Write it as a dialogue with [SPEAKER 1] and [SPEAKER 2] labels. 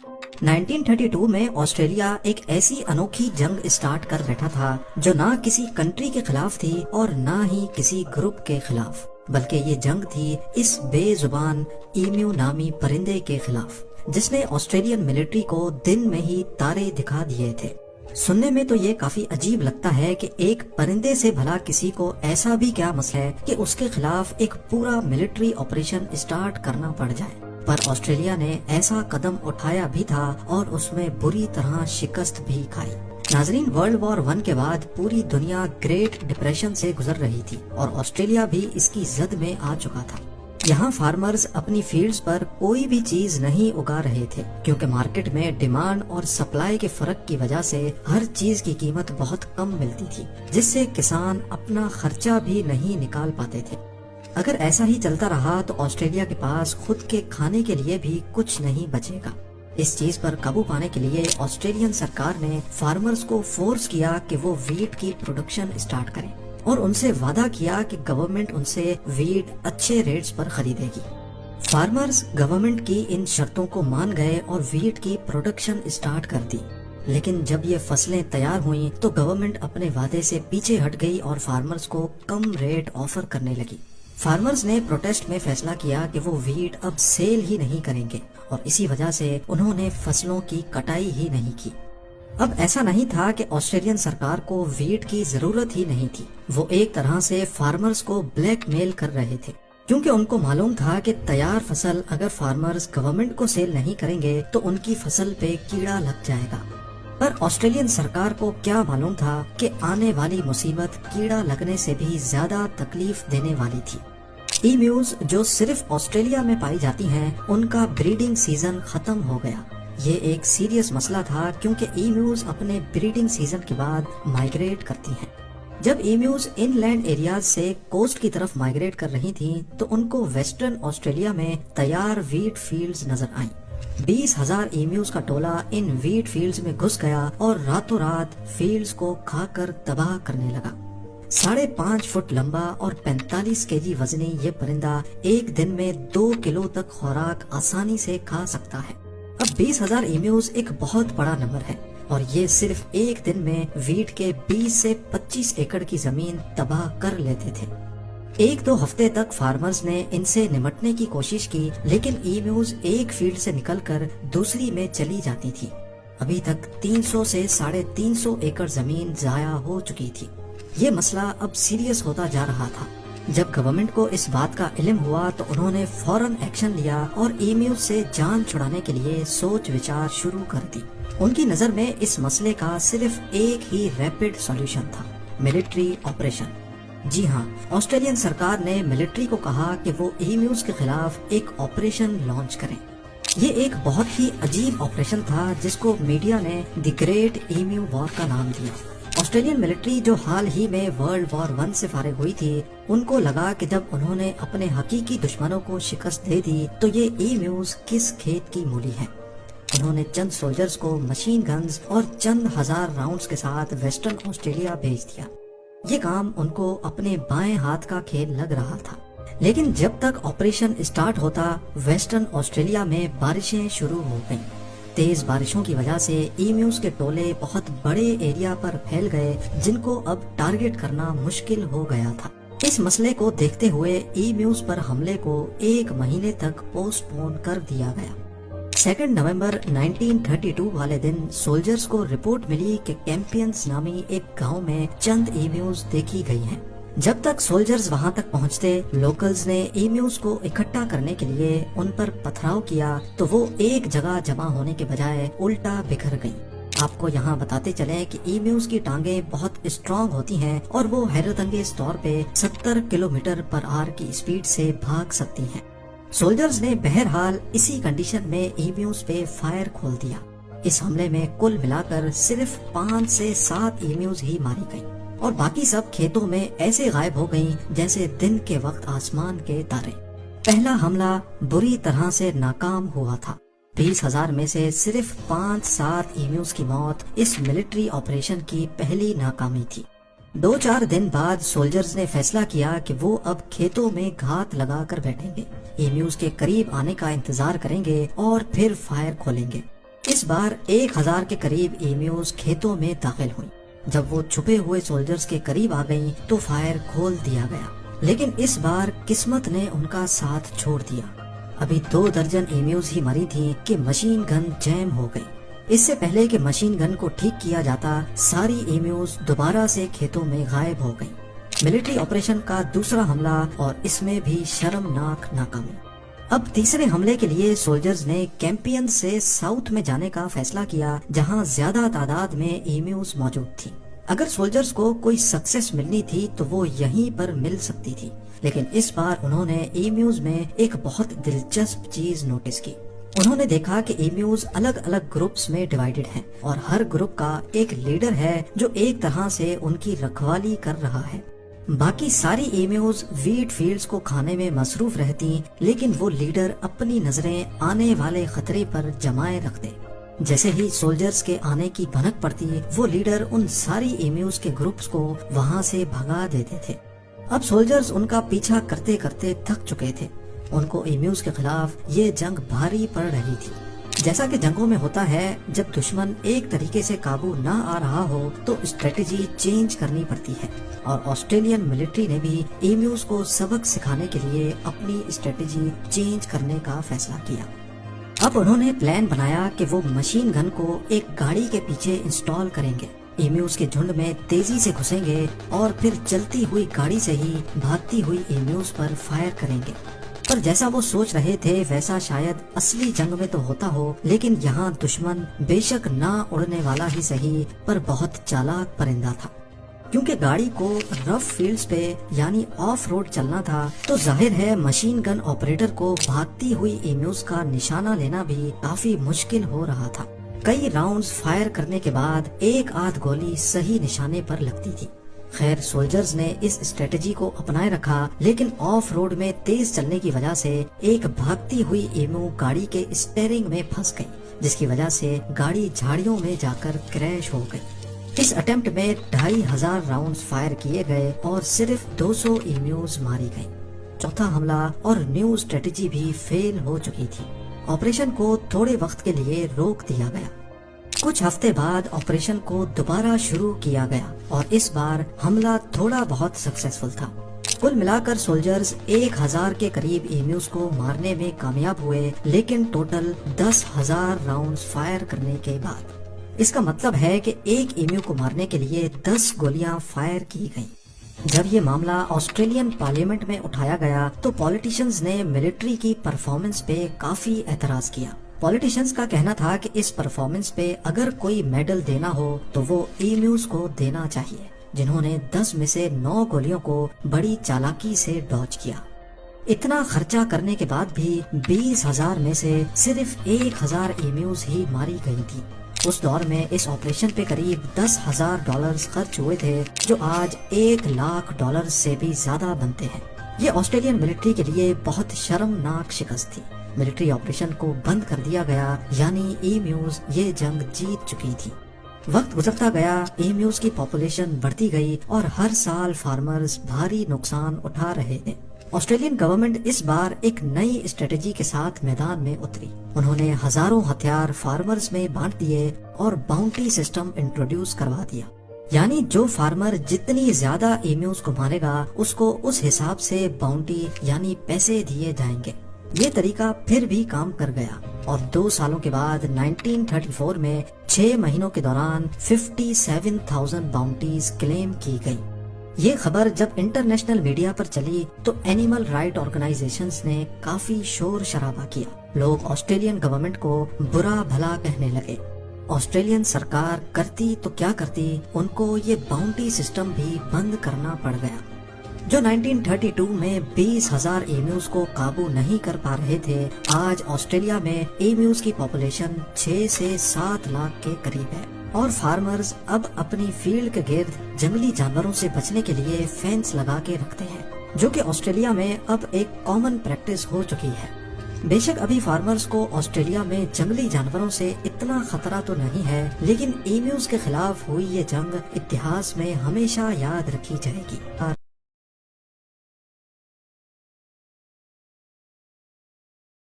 [SPEAKER 1] 1932 में ऑस्ट्रेलिया एक ऐसी अनोखी जंग स्टार्ट कर बैठा था जो ना किसी कंट्री के खिलाफ थी और ना ही किसी ग्रुप के खिलाफ, बल्कि ये जंग थी इस बेजुबान ईम्यू नामी परिंदे के खिलाफ, जिसने ऑस्ट्रेलियन मिलिट्री को दिन में ही तारे दिखा दिए थे। सुनने में तो ये काफी अजीब लगता है कि एक परिंदे से भला किसी को ऐसा भी क्या मसला है कि उसके खिलाफ एक पूरा मिलिट्री ऑपरेशन स्टार्ट करना पड़ जाए, पर ऑस्ट्रेलिया ने ऐसा कदम उठाया भी था और उसमें बुरी तरह शिकस्त भी खाई। नाजरीन, वर्ल्ड वॉर 1 के बाद पूरी दुनिया ग्रेट डिप्रेशन से गुजर रही थी और ऑस्ट्रेलिया भी इसकी जद में आ चुका था। यहाँ फार्मर्स अपनी फील्ड्स पर कोई भी चीज नहीं उगा रहे थे क्योंकि मार्केट में डिमांड और सप्लाई के फर्क की वजह से हर चीज की कीमत बहुत कम मिलती थी, जिससे किसान अपना खर्चा भी नहीं निकाल पाते थे। अगर ऐसा ही चलता रहा तो ऑस्ट्रेलिया के पास खुद के खाने के लिए भी कुछ नहीं बचेगा। इस चीज पर काबू पाने के लिए ऑस्ट्रेलियन सरकार ने फार्मर्स को फोर्स किया कि वो वीट की प्रोडक्शन स्टार्ट करें और उनसे वादा किया कि गवर्नमेंट उनसे वीट अच्छे रेट्स पर खरीदेगी। फार्मर्स गवर्नमेंट की इन शर्तों को मान गए और वीट की प्रोडक्शन स्टार्ट कर दी, लेकिन जब ये फसलें तैयार हुईं तो गवर्नमेंट अपने वादे से पीछे हट गई और फार्मर्स को कम रेट ऑफर करने लगी। फार्मर्स ने प्रोटेस्ट में फैसला किया कि वो वीट अब सेल ही नहीं करेंगे और इसी वजह से उन्होंने फसलों की कटाई ही नहीं की। अब ऐसा नहीं था कि ऑस्ट्रेलियन सरकार को वीट की जरूरत ही नहीं थी, वो एक तरह से फार्मर्स को ब्लैकमेल कर रहे थे, क्योंकि उनको मालूम था कि तैयार फसल अगर फार्मर्स गवर्नमेंट को सेल नहीं करेंगे तो उनकी फसल पे कीड़ा लग जाएगा। पर ऑस्ट्रेलियन सरकार को क्या मालूम था कि आने वाली मुसीबत कीड़ा लगने से भी ज्यादा तकलीफ देने वाली थी। ईम्यूज जो सिर्फ ऑस्ट्रेलिया में पाई जाती हैं, उनका ब्रीडिंग सीजन खत्म हो गया। ये एक सीरियस मसला था क्योंकि ईम्यूज अपने ब्रीडिंग सीजन के बाद माइग्रेट करती हैं। जब ईम्यूज इनलैंड एरियाज से कोस्ट की तरफ माइग्रेट कर रही थीं, तो उनको वेस्टर्न ऑस्ट्रेलिया में तैयार वीट फील्ड्स नजर आईं। 20,000 ईम्यूज का टोला इन वीट फील्ड्स में घुस गया और रातों रात फील्ड्स को खाकर तबाह करने लगा। 5.5 फुट लंबा और 45 केजी वजनी ये परिंदा एक दिन में 2 किलो तक खुराक आसानी से खा सकता है। अब 20,000 ईम्यूज एक बहुत बड़ा नंबर है और ये सिर्फ एक दिन में वीट के 20 से 25 एकड़ की जमीन तबाह कर लेते थे। 1-2 हफ्ते तक फार्मर्स ने इनसे निपटने की कोशिश की, लेकिन ईम्यूज एक फील्ड से निकलकर दूसरी में चली जाती थी। अभी तक 300 से 350 एकड़ जमीन जाया हो चुकी थी। ये मसला अब सीरियस होता जा रहा था। जब गवर्नमेंट को इस बात का इल्म हुआ तो उन्होंने फौरन एक्शन लिया और ईम्यूज से जान छुड़ाने के लिए सोच विचार शुरू कर दी। उनकी नजर में इस मसले का सिर्फ एक ही रैपिड सॉल्यूशन था, मिलिट्री ऑपरेशन। जी हाँ, ऑस्ट्रेलियन सरकार ने मिलिट्री को कहा कि वो ईम्यूज के खिलाफ एक ऑपरेशन लॉन्च करें। ये एक बहुत ही अजीब ऑपरेशन था जिसको मीडिया ने द ग्रेट ईम्यू वॉर का नाम दिया। ऑस्ट्रेलियन मिलिट्री जो हाल ही में वर्ल्ड वॉर 1 से फारिग हुई थी, उनको लगा कि जब उन्होंने अपने हकीकी दुश्मनों को शिकस्त दे दी तो ये ईम्यूज किस खेत की मूली है। उन्होंने चंद सोल्जर्स को मशीन गन्स और चंद हजार राउंड्स के साथ वेस्टर्न ऑस्ट्रेलिया भेज दिया। ये काम उनको अपने बाएं हाथ का खेल लग रहा था, लेकिन जब तक ऑपरेशन स्टार्ट होता वेस्टर्न ऑस्ट्रेलिया में बारिशें शुरू हो गईं। तेज बारिशों की वजह से ईम्यूज के टोले बहुत बड़े एरिया पर फैल गए, जिनको अब टारगेट करना मुश्किल हो गया था। इस मसले को देखते हुए ईम्यूज पर हमले को 1 महीने तक पोस्टपोन कर दिया गया। 2 नवंबर 1932 वाले दिन सोल्जर्स को रिपोर्ट मिली कि कैंपियंस नामी एक गांव में चंद ईम्यूज देखी गई हैं। जब तक सोल्जर्स वहां तक पहुंचते, लोकल्स ने ईम्यूज को इकट्ठा करने के लिए उन पर पथराव किया तो वो एक जगह जमा होने के बजाय उल्टा बिखर गईं। आपको यहाँ बताते चले कि ईम्यूज की टांगें बहुत स्ट्रॉन्ग होती हैं और वो हैरतअंगेज तौर पे 70 किलोमीटर पर आवर की स्पीड से भाग सकती हैं। सोल्जर्स ने बहरहाल इसी कंडीशन में ईम्यूज पे फायर खोल दिया। इस हमले में कुल मिलाकर सिर्फ 5 से 7 ईम्यूज ही मारी गयी और बाकी सब खेतों में ऐसे गायब हो गयीं जैसे दिन के वक्त आसमान के तारे। पहला हमला बुरी तरह से नाकाम हुआ था। 20,000 में से सिर्फ 5-7 ईम्यूज की मौत इस मिलिट्री ऑपरेशन की पहली नाकामी थी। 2-4 दिन बाद सोल्जर्स ने फैसला किया कि वो अब खेतों में घात लगा कर बैठेंगे, ईम्यूज के करीब आने का इंतजार करेंगे और फिर फायर खोलेंगे। اس بار 1000 کے قریب ایمیوز کھیتوں میں داخل ہوئی۔ جب وہ چھپے ہوئے سولجرز کے قریب آ گئیں تو فائر کھول دیا گیا، لیکن اس بار قسمت نے ان کا ساتھ چھوڑ دیا۔ ابھی 2 درجن ایمیوز ہی مری تھیں کہ مشین گن جیم ہو گئی۔ اس سے پہلے کہ مشین گن کو ٹھیک کیا جاتا، ساری ایمیوز دوبارہ سے کھیتوں میں غائب ہو گئیں۔ ملٹری آپریشن کا دوسرا حملہ، اور اس میں بھی شرمناک ناکامی۔ اب تیسرے حملے کے لیے سولجرز نے کیمپین سے ساؤتھ میں جانے کا فیصلہ کیا، جہاں زیادہ تعداد میں ایمیوز موجود تھی۔ اگر سولجرز کو کوئی سکسیس ملنی تھی تو وہ یہیں پر مل سکتی تھی، لیکن اس بار انہوں نے ایمیوز میں ایک بہت دلچسپ چیز نوٹس کی۔ انہوں نے دیکھا کہ ایمیوز الگ الگ گروپس میں ڈیوائیڈڈ ہیں، اور ہر گروپ کا ایک لیڈر ہے جو ایک طرح سے ان کی رکھوالی کر رہا ہے۔ باقی ساری ایمیوز ویٹ فیلڈز کو کھانے میں مصروف رہتی، لیکن وہ لیڈر اپنی نظریں آنے والے خطرے پر جمائے رکھتے۔ جیسے ہی سولجرز کے آنے کی بھنک پڑتی، وہ لیڈر ان ساری ایمیوز کے گروپس کو وہاں سے بھگا دیتے تھے۔ اب سولجرز ان کا پیچھا کرتے کرتے تھک چکے تھے۔ ان کو ایمیوز کے خلاف یہ جنگ بھاری پڑ رہی تھی۔ جیسا کہ جنگوں میں ہوتا ہے، جب دشمن ایک طریقے سے قابو نہ آ رہا ہو تو اسٹریٹجی چینج کرنی پڑتی ہے، اور آسٹریلین ملٹری نے بھی ایمیوز کو سبق سکھانے کے لیے اپنی اسٹریٹجی چینج کرنے کا فیصلہ کیا۔ اب انہوں نے پلان بنایا کہ وہ مشین گن کو ایک گاڑی کے پیچھے انسٹال کریں گے، ایمیوز کے جھنڈ میں تیزی سے گھسیں گے اور پھر چلتی ہوئی گاڑی سے ہی بھاگتی ہوئی ایمیوز پر فائر کریں گے۔ پر جیسا وہ سوچ رہے تھے ویسا شاید اصلی جنگ میں تو ہوتا ہو، لیکن یہاں دشمن بے شک نہ اڑنے والا ہی صحیح پر بہت چالاک پرندہ تھا۔ کیونکہ گاڑی کو رف فیلڈز پہ یعنی آف روڈ چلنا تھا، تو ظاہر ہے مشین گن آپریٹر کو بھاگتی ہوئی ایمیوز کا نشانہ لینا بھی کافی مشکل ہو رہا تھا۔ کئی راؤنڈز فائر کرنے کے بعد ایک آدھ گولی صحیح نشانے پر لگتی تھی۔ خیر، سولجرز نے اس اسٹریٹجی کو اپنائے رکھا، لیکن آف روڈ میں تیز چلنے کی وجہ سے ایک بھاگتی ہوئی ایمو گاڑی کے اسٹیئرنگ میں پھنس گئی، جس کی وجہ سے گاڑی جھاڑیوں میں جا کر کریش ہو گئی۔ اس اٹیمپٹ میں 2500 راؤنڈز فائر کیے گئے اور صرف 200 ایمیوز ماری گئی۔ چوتھا حملہ اور نیو اسٹریٹجی بھی فیل ہو چکی تھی۔ آپریشن کو تھوڑے وقت کے لیے روک دیا گیا۔ کچھ ہفتے بعد آپریشن کو دوبارہ شروع کیا گیا، اور اس بار حملہ تھوڑا بہت سکسیسفل تھا۔ کل ملا کر سولجرز 1000 کے قریب ایمیوز کو مارنے میں کامیاب ہوئے، لیکن ٹوٹل 10,000 راؤنڈز فائر کرنے کے بعد۔ اس کا مطلب ہے کہ ایک ایمیو کو مارنے کے لیے 10 گولیاں فائر کی گئیں۔ جب یہ معاملہ آسٹریلین پارلیمنٹ میں اٹھایا گیا تو پولیٹیشنز نے ملٹری کی پرفارمنس پہ کافی اعتراض کیا۔ پولیٹیشنز کا کہنا تھا کہ اس پرفارمنس پہ اگر کوئی میڈل دینا ہو تو وہ ایمیوز کو دینا چاہیے، جنہوں نے 10 میں سے 9 گولیوں کو بڑی چالاکی سے ڈاج کیا۔ اتنا خرچہ کرنے کے بعد بھی 20,000 میں سے صرف 1,000 ایمیوز ہی ماری گئی تھی۔ اس دور میں اس آپریشن پہ قریب $10,000 خرچ ہوئے تھے، جو آج $100,000 سے بھی زیادہ بنتے ہیں۔ یہ آسٹریلین ملٹری کے لیے بہت شرمناک شکست تھی۔ ملٹری آپریشن کو بند کر دیا گیا، یعنی ایمیوز یہ جنگ جیت چکی تھی۔ وقت گزرتا گیا، ایمیوز کی پاپولیشن بڑھتی گئی اور ہر سال فارمرز بھاری نقصان اٹھا رہے تھے۔ آسٹریلین گورنمنٹ اس بار ایک نئی اسٹریٹجی کے ساتھ میدان میں اتری۔ انہوں نے ہزاروں ہتھیار فارمرز میں بانٹ دیے اور باؤنٹی سسٹم انٹروڈیوس کروا دیا، یعنی جو فارمر جتنی زیادہ ایمیوز کو مارے گا اس کو اس حساب سے باؤنٹی یعنی پیسے دیے جائیں گے۔ یہ طریقہ پھر بھی کام کر گیا، اور 2 سالوں کے بعد 1934 میں 6 مہینوں کے دوران 57,000 باؤنٹیز کلیم کی گئی۔ یہ خبر جب انٹرنیشنل میڈیا پر چلی تو اینیمل رائٹ آرگنائزیشنز نے کافی شور شرابہ کیا۔ لوگ آسٹریلین گورنمنٹ کو برا بھلا کہنے لگے۔ آسٹریلین سرکار کرتی تو کیا کرتی، ان کو یہ باؤنٹی سسٹم بھی بند کرنا پڑ گیا۔ جو 1932 میں 20,000 ایمیوز کو قابو نہیں کر پا رہے تھے، آج آسٹریلیا میں ایمیوز کی پاپولیشن 6 سے 7 لاکھ کے قریب ہے، اور فارمرز اب اپنی فیلڈ کے گرد جنگلی جانوروں سے بچنے کے لیے فینس لگا کے رکھتے ہیں، جو کہ آسٹریلیا میں اب ایک کامن پریکٹس ہو چکی ہے۔ بے شک ابھی فارمرز کو آسٹریلیا میں جنگلی جانوروں سے اتنا خطرہ تو نہیں ہے، لیکن ایمیوز کے خلاف ہوئی یہ جنگ اتہاس میں ہمیشہ یاد رکھی جائے گی۔